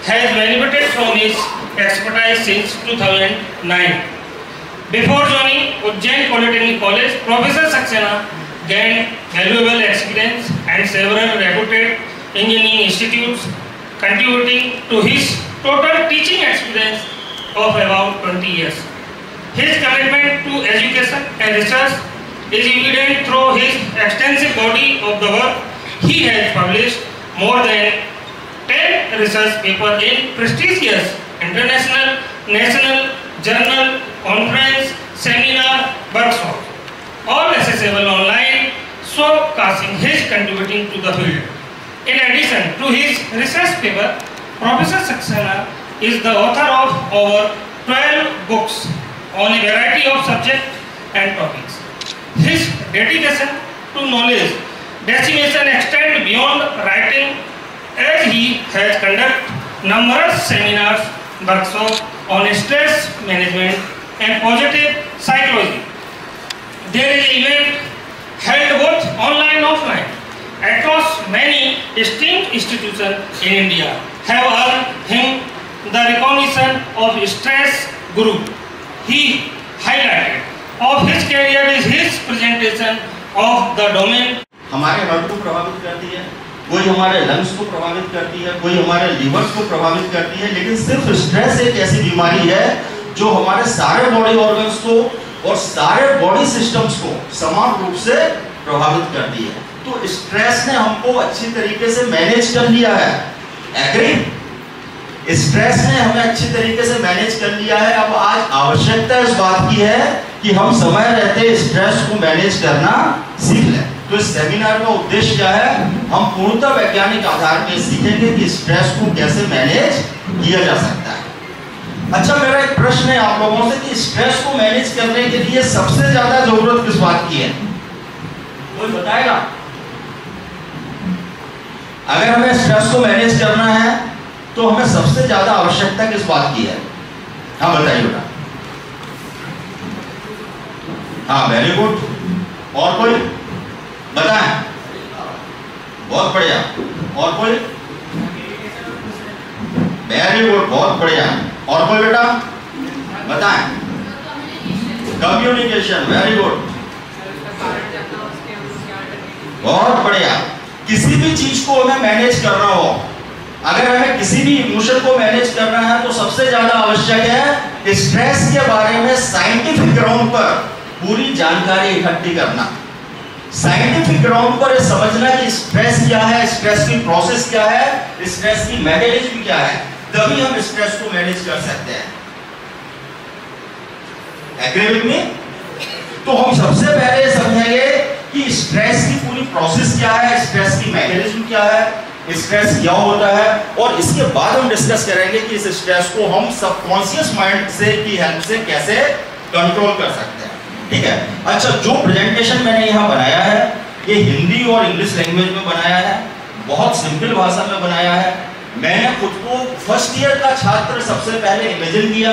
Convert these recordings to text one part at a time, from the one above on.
has benefited from his expertise since 2009. Before joining Ujjain Polytechnic College, Professor Saxena gained valuable experience at several reputed engineering institutes, contributing to his total teaching experience of about 20 years. His commitment to education and research is evident through his extensive body of the work. He has published more than 10 research papers in prestigious international, national, journal, conference, seminar, workshops, all accessible online, showcasing his contributing to the field. In addition to his research paper, Professor Saxena is the author of over 12 books on a variety of subjects and topics. His dedication to knowledge dissemination extends beyond writing, as he has conducted numerous seminars, workshops on stress management and positive psychology. There is an event held both online and offline across many esteemed institutions in India have earned him the recognition of stress guru. He highlighted of his career is his presentation of the domain. हमारे heart को प्रभावित करती है, कोई हमारे lungs को प्रभावित करती है, कोई हमारे लिवर्स को प्रभावित करती है, लेकिन सिर्फ स्ट्रेस एक ऐसी बीमारी है जो हमारे सारे बॉडी ऑर्गन्स को और सारे बॉडी सिस्टम्स को समान रूप से प्रभावित करती है। तो स्ट्रेस ने हमको अच्छी तरीके से मैनेज कर लिया है। एग्री? स्ट्रेस ने हमें अच्छी तरीके से मैनेज कर लिया है। अब आज आवश्यकता इस बात की है कि हम समय रहते स्ट्रेस को मैनेज करना सीख लें। तो इस सेमिनार का उद्देश्य क्या है? हम पूर्णतः वैज्ञानिक आधार पर सीखेंगे कि स्ट्रेस को कैसे मैनेज किया जा सकता है। अच्छा, मेरा एक प्रश्न है आप लोगों से कि स्ट्रेस को मैनेज करने के लिए सबसे ज्यादा जरूरत किस बात की है? कोई बताएगा? अगर हमें स्ट्रेस को मैनेज करना है तो हमें सबसे ज्यादा आवश्यकता किस बात की है? हाँ बताइए बेटा। हाँ, वेरी गुड। और कोई बताएं? बहुत बढ़िया। और कोई? वेरी गुड, बहुत बढ़िया। और कोई बेटा बताएं? कम्युनिकेशन, वेरी गुड, बहुत बढ़िया। किसी भी चीज को हमें मैनेज करना हो, अगर हमें किसी भी इमोशन को मैनेज करना है तो सबसे ज्यादा आवश्यक है स्ट्रेस के बारे में साइंटिफिक ग्राउंड पर पूरी जानकारी इकट्ठी करना। साइंटिफिक ग्राउंड पर समझना कि स्ट्रेस क्या है, स्ट्रेस की प्रोसेस क्या है, स्ट्रेस की मैकेनिज्म क्या है, तभी हम स्ट्रेस को मैनेज कर सकते हैं। Agree with me? तो हम सबसे पहले समझेंगे कि स्ट्रेस की पूरी प्रोसेस क्या है, स्ट्रेस की मैकेनिज्म क्या है, स्ट्रेस क्या होता है, और इसके बाद हम डिस्कस करेंगे कि इस स्ट्रेस को हम सबकॉन्शियस माइंड से की हेल्प से कैसे कंट्रोल कर सकते हैं। ठीक है? अच्छा, जो प्रेजेंटेशन मैंने यहाँ बनाया है ये हिंदी और इंग्लिश लैंग्वेज में बनाया है, बहुत सिंपल भाषा में बनाया है। मैंने खुद को फर्स्ट ईयर का छात्र सबसे पहले इमेजिन किया।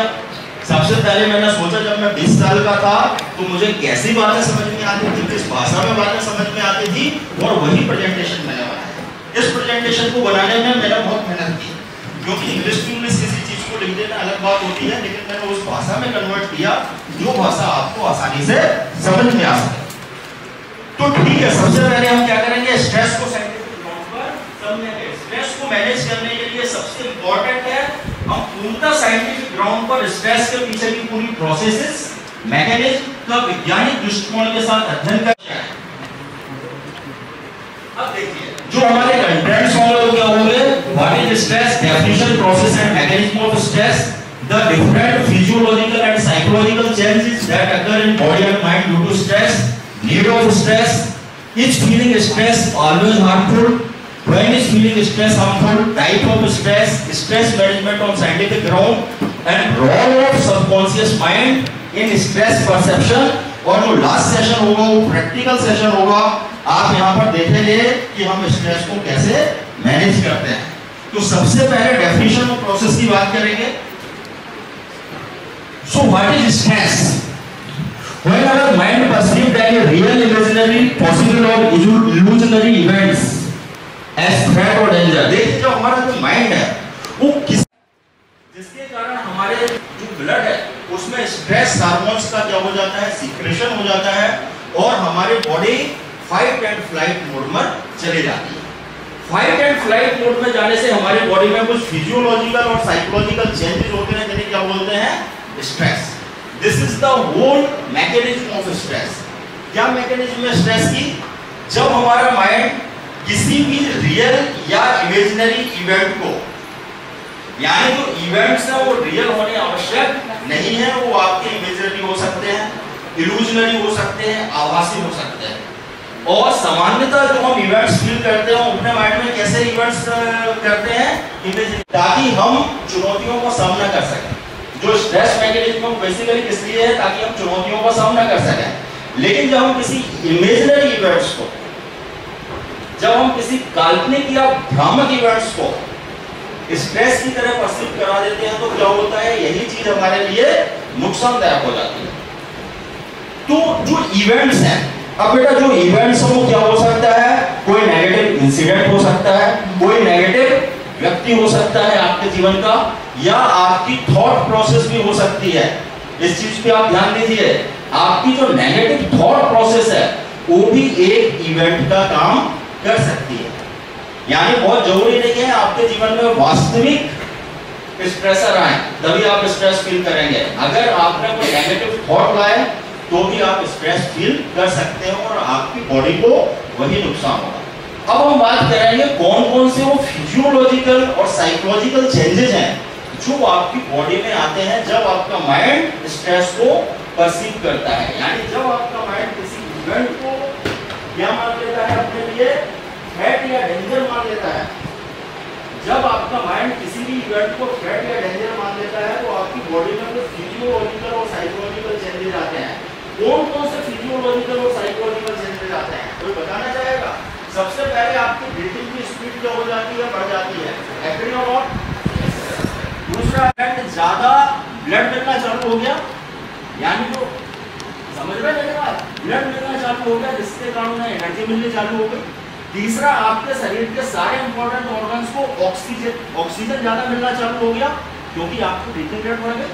सबसे पहले मैंने सोचा जब मैं 20 साल का था तो मुझे कैसी बातें समझ में आती थी, किस भाषा में बातें समझ में आती थी, और वही प्रेजेंटेशन मैंने बनाया। इस प्रेजेंटेशन को बनाने में मैंने बहुत मेहनत की, क्योंकि इंग्लिश टू इंग्लिश किसी चीज को लिख देना अलग बात होती है, लेकिन मैंने उस भाषा में कन्वर्ट किया जो भाषा आपको आसानी से समझ में आ सके। तो ठीक है, सबसे पहले हम क्या करेंगे? स्ट्रेस को साइंटिफिक ग्राउंड पर समझेंगे। स्ट्रेस को मैनेज करने के लिए सबसे इंपॉर्टेंट है हम पूर्णतः साइंटिफिक ग्राउंड पर स्ट्रेस के पीछे की पूरी प्रोसेसेस, मैकेनिज्म का वैज्ञानिक दृष्टिकोण के साथ अध्ययन करना है। अब देखिए जो हमारे कंटेंट्स होंगे वो क्या होंगे? What is stress, definition, process and mechanism of stress, the different physiological and psychological changes that occur in body and mind due to stress, need of stress, is feeling stress always harmful, when is feeling stress harmful, type of stress, stress management on scientific ground, and role of subconscious mind in stress perception। और जो last session होगा वो practical session होगा। आप यहाँ पर देखेंगे कि हम स्ट्रेस को कैसे मैनेज करते हैं। तो सबसे पहले डेफिनेशन और प्रोसेस की बात करेंगे। So what is stress? When our mind perceives any real, imaginary, possible or illusionary events as threat or danger, देखिए जो हमारा जो माइंड है वो किस में स्ट्रेस हार्मोन्स का क्या हो जाता है, सीक्रेशन हो जाता है और हमारी body fight and flight mode में चले जाती है। फाइट एंड फ्लाइट मोड में जाने से हमारी बॉडी में कुछ फिजियोलॉजिकल और साइकोलॉजिकल चेंजेस होते हैं, जिन्हें क्या बोलते हैं, stress. This is the whole mechanism of stress. क्या मैकेनिज्म है स्ट्रेस की? जब हमारा माइंड किसी भी रियल या इमेजिनरी इवेंट को, यानी जो इवेंट्स है वो रियल होने आवश्यक नहीं है, वो आपके इमेजिनरी हो सकते हैं, इल्यूजनरी हो सकते हैं, आभासी हो सकते हैं। और सामान्यतः जो हम इवेंट्स फील करते हैं अपने माइंड में कैसे इवेंट्स करते हैं, इमेजिनरी, ताकि हम चुनौतियों का सामना कर सकें। जो स्ट्रेस मैकेनिज्म बेसिकली किस लिए है, ताकि हम चुनौतियों का सामना कर सकें। लेकिन जब हम किसी इमेजिनरी इवेंट्स को, जब हम किसी काल्पनिक या भ्रामक इवेंट्स को स्ट्रेस की तरह परसीव करा देते हैं, तो क्या होता है, यही चीज हमारे लिए नुकसानदायक हो जाती है। तो जो इवेंट्स हैं, अब बेटा जो इवेंट्स हो वो क्या हो सकता है, कोई नेगेटिव इंसिडेंट हो सकता है, कोई नेगेटिव व्यक्ति हो सकता है आपके जीवन का, या आपकी थॉट प्रोसेस भी हो सकती है। इस चीज पे आप ध्यान दीजिए, आपकी जो नेगेटिव थॉट प्रोसेस है वो भी एक इवेंट का काम कर सकती है। यानी बहुत जरूरी नहीं है आपके जीवन में वास्तविक स्ट्रेसर आए तभी आप स्ट्रेस फील करेंगे। अगर आपने कोई नेगेटिव थॉट लाए तो भी आप स्ट्रेस फील कर सकते हो और आपकी बॉडी को वही नुकसान होगा। अब हम बात करेंगे कौन कौन से वो फिजियोलॉजिकल और साइकोलॉजिकल चेंजेस हैं जो आपकी बॉडी में आते हैं जब आपका माइंड स्ट्रेस को परसीव करता है। यानी जब आपका माइंड किसी इवेंट को क्या मान लेता है, अपने लिए थ्रेट या डेंजर मान लेता है। जब आपका माइंड किसी भी इवेंट को थ्रेट या डेंजर मान लेता है तो आपकी बॉडी में कुछ फिजियोलॉजिकल और साइकोलॉजिकल चेंजेस आते हैं। कौन कौन से फिजियोलॉजिकल और साइकोलॉजिकल चेंजेस आते हैं, कोई बताना चाहेगा? सबसे पहले आपकी ब्रीथिंग की स्पीड क्या हो जाती है, बढ़ जाती है, एग्री और नॉट? दूसरा है ज्यादा ब्लड मिलना चालू हो गया, यानी जो समझ रहे हैं मेरी बात, ब्लड मिलना चालू हो गया जिसके कारण एनर्जी मिलनी चालू हो गई। तीसरा, आपके शरीर के सारे इंपॉर्टेंट ऑर्गन्स को ऑक्सीजन ज्यादा मिलना चालू हो गया क्योंकि आपकी ब्रीथिंग रेट बढ़ गई।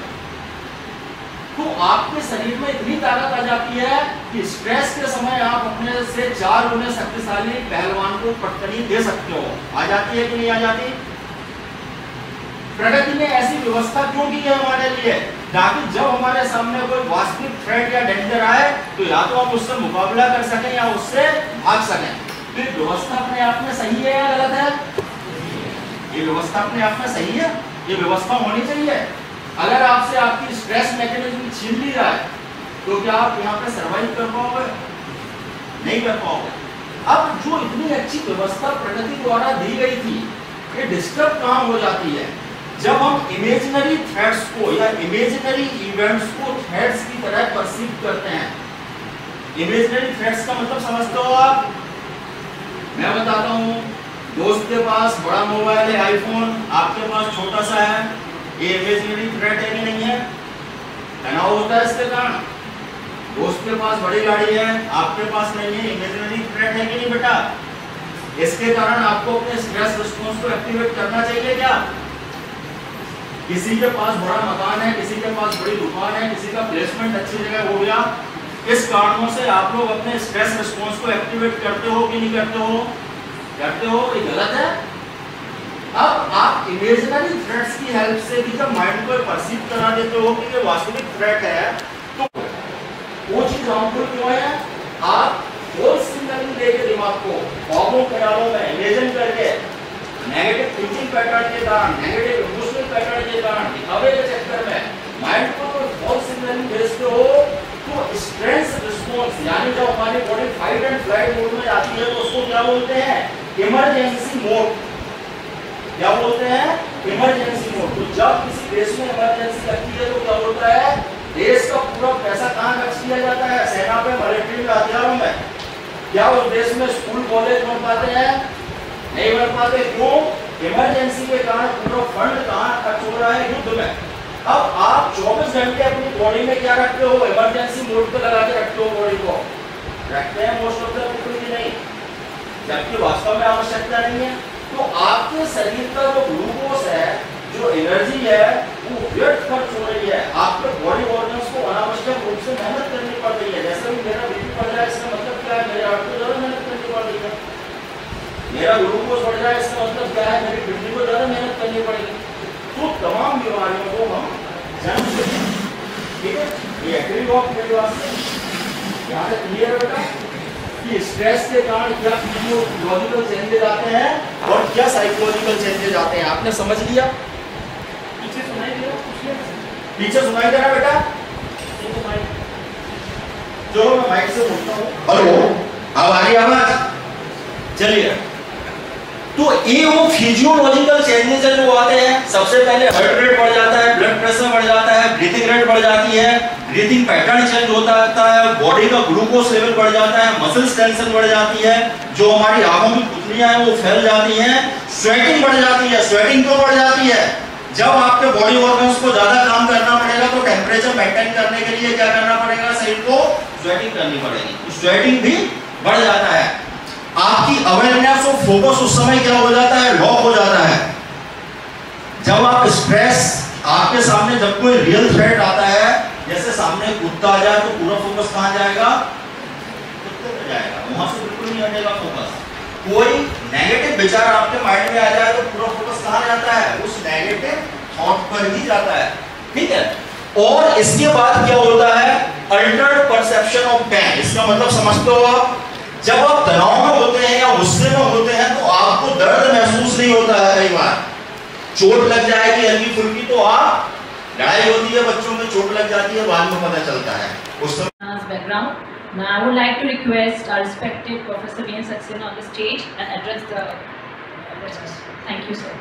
तो आपके शरीर में इतनी ताकत आ जाती है कि स्ट्रेस के समय आप अपने से 4 गुने शक्तिशाली पहलवान को पटकनी दे सकते हो। आ जाती है कि नहीं आ जाती? प्रकृति ने ऐसी व्यवस्था क्यों की है हमारे लिए, ताकि जब हमारे सामने कोई वास्तविक थ्रेट या डेंजर आए तो या तो हम उससे मुकाबला कर सकें या उससे भाग सकें। तो ये व्यवस्था अपने आप में सही है या गलत है? ये व्यवस्था अपने आप में सही है, ये व्यवस्था होनी चाहिए। अगर आपसे आपकी स्ट्रेस मैकेनिज्म छीन ली जाए तो क्या आप यहाँ पे सर्वाइव कर पाओगे? नहीं कर पाओगे। अब जो इतनी अच्छी व्यवस्था प्रकृति द्वारा दी गई थी, ये डिस्टर्ब कहाँ हो जाती है जब हम इमेजिनरी थ्रेट्स को या इमेजिनरी इवेंट्स को थ्रेट्स की तरह परसीव करते हैं। इमेजिनरी थ्रेट्स का मतलब समझते हो आप? मैं बताता हूँ, दोस्त के पास बड़ा मोबाइल है, आईफोन, आपके पास छोटा सा है, ये इमेजिनरी थ्रेट है कि नहीं है? तनाव होता है इसके कारण। दोस्त के पास बड़ी गाड़ी है, आपके पास नहीं है, इमेजिनरी थ्रेट है कि नहीं बेटा? इसके कारण आपको अपने स्ट्रेस रिस्पॉन्स को एक्टिवेट करना चाहिए क्या? किसी के पास बड़ा मकान है, किसी के पास बड़ी दुकान है, किसी का प्लेसमेंट अच्छी जगह हो गया, इस कारणों से आप लोग अपने स्ट्रेस रिस्पॉन्स को एक्टिवेट करते हो कि नहीं करते हो? करते हो, ये गलत है। अब आप इमेजिनरी थ्रेट्स की हेल्प से भी जब माइंड को परसीव करा देते हो कि ये वास्तविक थ्रेट है, तो वो चीज हार्मफुल क्यों है? आप होल सिग्नलिंग देके दिमाग को ख्वाबों ख्यालों में इमेजिन करके नेगेटिव थिंकिंग पैटर्न के कारण, नेगेटिव इमोशनल पैटर्न के कारण, दिखावे के चक्कर में माइंड को होल सिग्नलिंग भेजते हो, तो स्ट्रेस रिस्पॉन्स यानी जब हमारी body fight and flight mode में जाती है तो उसको क्या बोलते हैं? Emergency mode. क्या बोलते हैं? Emergency mode. तो जब किसी देश में इमरजेंसी लगती है तो क्या होता है? देश का पूरा पैसा कहाँ खर्च किया जाता है? सेना पे, मिलिट्री में, हथियारों में। क्या उस देश में स्कूल कॉलेज बन पाते हैं? नहीं बन पाते। क्यों? इमरजेंसी के कारण पूरा फंड कहाँ खर्च हो रहा है? युद्ध में। अब आप 24 घंटे अपनी बॉडी में क्या रखते हो? इमरजेंसी मोड पे लगा के रखते हो बॉडी को। रखते हैं मोस्ट ऑफ द पीपल की नहीं, जबकि वास्तव में आवश्यकता नहीं है। तो आपके शरीर का जो ग्लूकोज है, जो एनर्जी है, वो व्यर्थ खर्च हो रही है, आपके बॉडी ऑर्गन्स मेरा ग्लूकोज बढ़ जाए इसका मतलब क्या है, मेरी किडनी को ज्यादा मेहनत करनी पड़ेगी। तो तमाम बीमारियों को हम जन्म से, ठीक है, ये एग्री हो मेरे वास्ते, यहाँ से क्लियर है बेटा कि स्ट्रेस के कारण क्या फिजियोलॉजिकल चेंजेस आते हैं और क्या साइकोलॉजिकल चेंजेस आते हैं, आपने समझ लिया? पीछे सुनाई दे रहा, पीछे सुनाई दे रहा बेटा? चलो मैं माइक से बोलता हूँ। हेलो, अब आ रही आवाज? चलिए, तो ये वो फिजियोलॉजिकल चेंजेस है जो आते हैं। सबसे पहले हार्ट रेट बढ़ जाता है, ब्लड प्रेशर बढ़ जाता है, ब्रीथिंग रेट बढ़ जाती है, ब्रीथिंग पैटर्न चेंज होता है, बॉडी का ग्लूकोज लेवल बढ़ जाता है, मसल्स टेंशन बढ़ जाती है, जो हमारी आंखों की पुतलियां हैं वो फैल जाती हैं, स्वेटिंग बढ़ जाती है। स्वेटिंग क्यों बढ़ जाती है? जब आपके बॉडी ऑर्गन्स को ज्यादा काम करना पड़ेगा तो टेम्परेचर मेंटेन करने के लिए क्या करना पड़ेगा, शरीर को स्वेटिंग करनी पड़ेगी, स्वेटिंग भी बढ़ जाता है। आपकी अवेयरनेस और फोकस उस समय क्या हो जाता है, लॉक हो जाता है। जब आप स्ट्रेस, आपके सामने जब कोई रियल थ्रेट आता है, जैसे सामने कुत्ता आ जाए तो पूरा फोकस कहां जाएगा, कुत्ते पे जाएगा, वहां से बिल्कुल नहीं हटेगा फोकस। कोई नेगेटिव विचार आपके माइंड में आ जाए तो पूरा फोकस कहां जाता है, उस नेगेटिव थॉट पर ही जाता है, ठीक है। और इसके बाद क्या होता है, अल्टर्ड परसेप्शन ऑफ पेन। इसका मतलब समझते हो आप, जब आप तनाव में होते हैं या गुस्से में होते हैं तो आपको दर्द महसूस नहीं होता है। कई बार चोट लग जाएगी हल्की फुल्की तो आप, लड़ाई होती है बच्चों में, चोट लग जाती है, बाद में पता चलता है उस समय। Background. Now I would like to request our respected Professor V.N. Saxena on the stage and address the listeners. Thank you, sir.